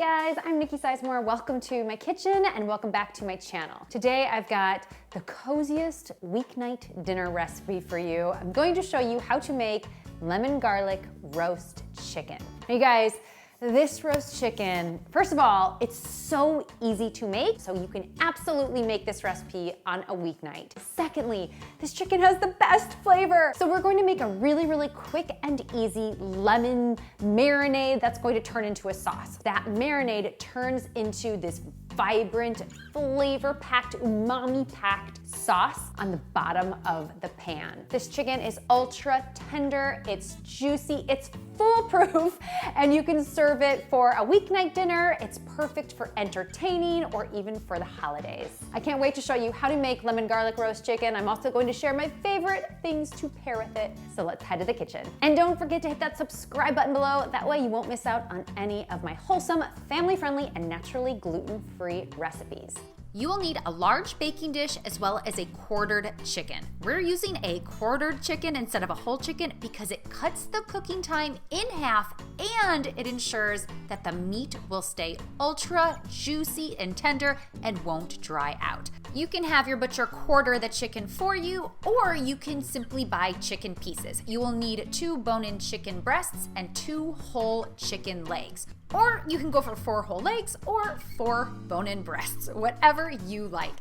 guys, I'm Nikki Sizemore. Welcome to my kitchen and welcome back to my channel. Today I've got the coziest weeknight dinner recipe for you. I'm going to show you how to make lemon garlic roast chicken. Now, you guys, this roast chicken, first of all, it's so easy to make, so you can absolutely make this recipe on a weeknight. Secondly, this chicken has the best flavor. So we're going to make a really quick and easy lemon marinade that's going to turn into a sauce. That marinade turns into this vibrant, flavor-packed, umami-packed sauce on the bottom of the pan. This chicken is ultra tender, it's juicy, it's foolproof, and you can serve it for a weeknight dinner. It's perfect for entertaining or even for the holidays. I can't wait to show you how to make lemon garlic roast chicken. I'm also going to share my favorite things to pair with it. So let's head to the kitchen. And don't forget to hit that subscribe button below. That way you won't miss out on any of my wholesome, family-friendly, and naturally gluten-free recipes. You will need a large baking dish as well as a quartered chicken. We're using a quartered chicken instead of a whole chicken because it cuts the cooking time in half and it ensures that the meat will stay ultra juicy and tender and won't dry out. You can have your butcher quarter the chicken for you, or you can simply buy chicken pieces. You will need 2 bone-in chicken breasts and 2 whole chicken legs. Or you can go for 4 whole legs or 4 bone-in breasts, whatever you like.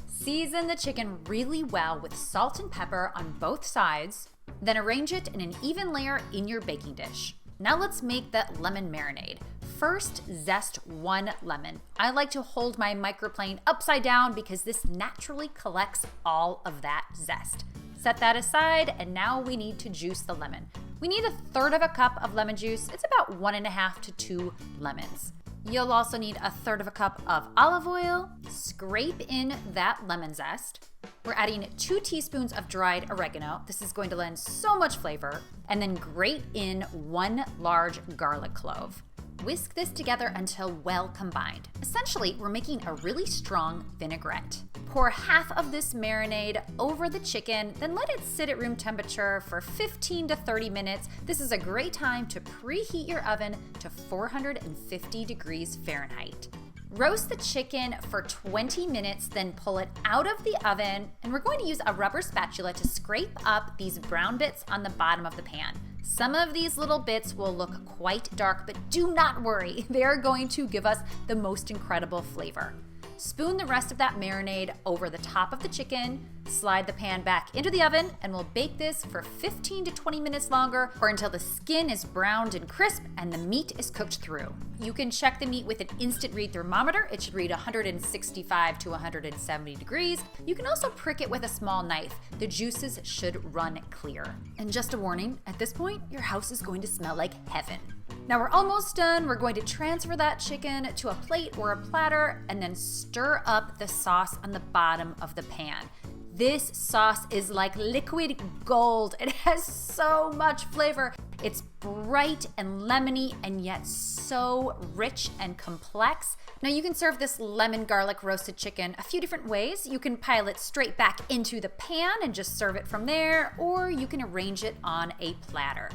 Season the chicken really well with salt and pepper on both sides, then arrange it in an even layer in your baking dish. Now let's make the lemon marinade. First, zest 1 lemon. I like to hold my microplane upside down because this naturally collects all of that zest. Set that aside, and now we need to juice the lemon. We need 1/3 cup of lemon juice. It's about 1.5 to 2 lemons. You'll also need 1/3 cup of olive oil. Scrape in that lemon zest. We're adding 2 teaspoons of dried oregano. This is going to lend so much flavor. And then grate in 1 large garlic clove. Whisk this together until well combined. Essentially, we're making a really strong vinaigrette. Pour half of this marinade over the chicken, then let it sit at room temperature for 15 to 30 minutes. This is a great time to preheat your oven to 450 degrees Fahrenheit. Roast the chicken for 20 minutes, then pull it out of the oven, and we're going to use a rubber spatula to scrape up these brown bits on the bottom of the pan. Some of these little bits will look quite dark, but do not worry, they are going to give us the most incredible flavor. Spoon the rest of that marinade over the top of the chicken, slide the pan back into the oven, and we'll bake this for 15 to 20 minutes longer or until the skin is browned and crisp and the meat is cooked through. You can check the meat with an instant read thermometer. It should read 165 to 170 degrees. You can also prick it with a small knife. The juices should run clear. And just a warning, at this point, your house is going to smell like heaven. Now we're almost done. We're going to transfer that chicken to a plate or a platter and then stir up the sauce on the bottom of the pan. This sauce is like liquid gold. It has so much flavor. It's bright and lemony and yet so rich and complex. Now you can serve this lemon garlic roasted chicken a few different ways. You can pile it straight back into the pan and just serve it from there, or you can arrange it on a platter.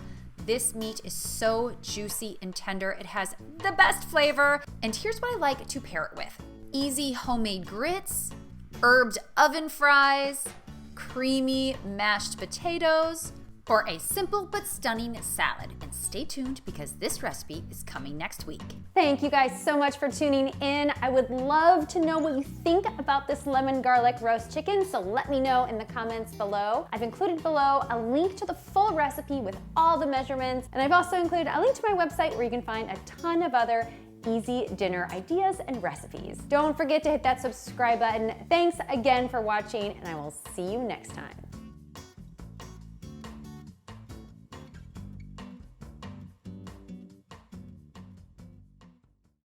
This meat is so juicy and tender. It has the best flavor. And here's what I like to pair it with. Easy homemade grits, herbed oven fries, creamy mashed potatoes, or a simple but stunning salad. And stay tuned because this recipe is coming next week. Thank you guys so much for tuning in. I would love to know what you think about this lemon garlic roast chicken, so let me know in the comments below. I've included below a link to the full recipe with all the measurements, and I've also included a link to my website where you can find a ton of other easy dinner ideas and recipes. Don't forget to hit that subscribe button. Thanks again for watching, and I will see you next time.